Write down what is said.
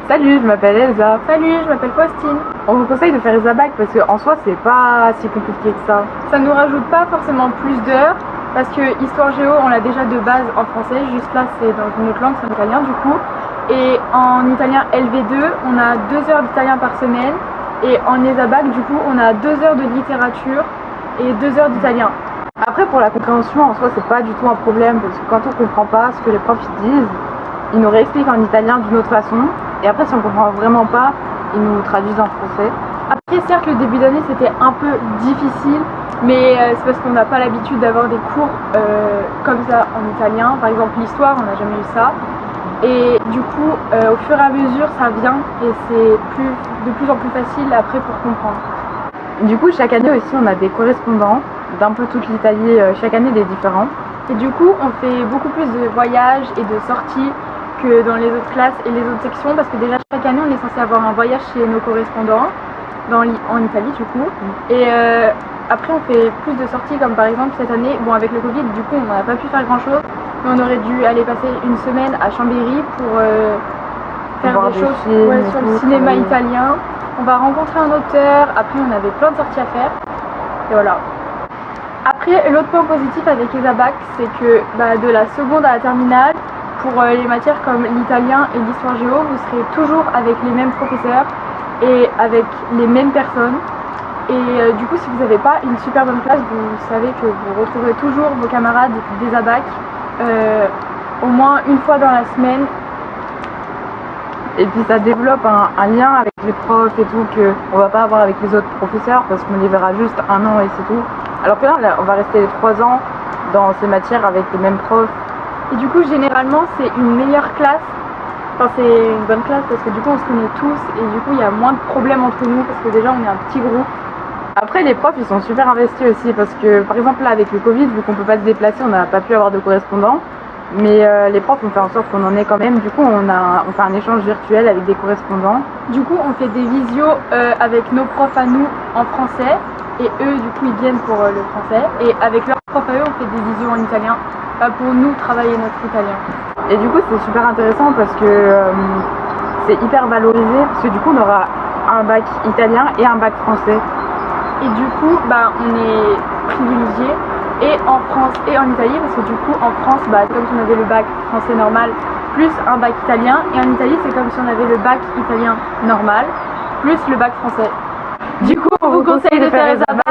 Salut, je m'appelle Elsa. Salut, je m'appelle Faustine. On vous conseille de faire ESABAC parce qu'en soi, c'est pas si compliqué que ça. Ça nous rajoute pas forcément plus d'heures parce que Histoire Géo, on l'a déjà de base en français, juste là c'est dans une autre langue, c'est en italien du coup. Et en italien LV2, on a 2 heures d'italien par semaine. Et en ESABAC, du coup, on a 2 heures de littérature et 2 heures d'italien. Après, pour la compréhension, en soi, c'est pas du tout un problème parce que quand on comprend pas ce que les profs disent, ils nous réexpliquent en italien d'une autre façon. Et après, si on comprend vraiment pas, ils nous traduisent en français. Après, certes, le début d'année c'était un peu difficile, mais c'est parce qu'on n'a pas l'habitude d'avoir des cours comme ça en italien. Par exemple, l'histoire, on n'a jamais eu ça. Et du coup, au fur et à mesure, ça vient et c'est de plus en plus facile après pour comprendre. Du coup, chaque année aussi, on a des correspondants d'un peu toute l'Italie, chaque année des différents. Et du coup, on fait beaucoup plus de voyages et de sorties que dans les autres classes et les autres sections parce que déjà chaque année, on est censé avoir un voyage chez nos correspondants en Italie du coup. Et après, on fait plus de sorties comme par exemple cette année, bon avec le Covid, du coup, on n'a pas pu faire grand chose. Mais on aurait dû aller passer une semaine à Chambéry pour faire des choses sur le cinéma italien. On va rencontrer un auteur, après on avait plein de sorties à faire. Et voilà. Après, l'autre point positif avec ESABAC, c'est que de la seconde à la terminale, pour les matières comme l'italien et l'histoire géo, vous serez toujours avec les mêmes professeurs et avec les mêmes personnes. Et du coup, si vous n'avez pas une super bonne classe, vous savez que vous retrouverez toujours vos camarades d'ESABAC au moins une fois dans la semaine. Et puis ça développe un lien avec les profs et tout qu'on va pas avoir avec les autres professeurs parce qu'on les verra juste un an et c'est tout. Alors que là, on va rester 3 ans dans ces matières avec les mêmes profs. Et du coup, généralement, c'est une meilleure classe. Enfin, c'est une bonne classe parce que du coup, on se connaît tous et du coup, il y a moins de problèmes entre nous parce que déjà, on est un petit groupe. Après, les profs, ils sont super investis aussi parce que, par exemple, là, avec le Covid, vu qu'on peut pas se déplacer, on n'a pas pu avoir de correspondants. Mais les profs ont fait en sorte qu'on en ait quand même. Du coup, on fait un échange virtuel avec des correspondants. Du coup, on fait des visios avec nos profs à nous en français. Et eux, du coup, ils viennent pour le français. Et avec leurs profs à eux, on fait des visios en italien pour nous travailler notre italien. Et du coup, c'est super intéressant parce que c'est hyper valorisé. Parce que du coup, on aura un bac italien et un bac français. Et du coup, on est privilégié et en France et en Italie parce que du coup, en France, c'est comme si on avait le bac français normal plus un bac italien. Et en Italie, c'est comme si on avait le bac italien normal plus le bac français. Du coup, on vous conseille de faire ESABAC.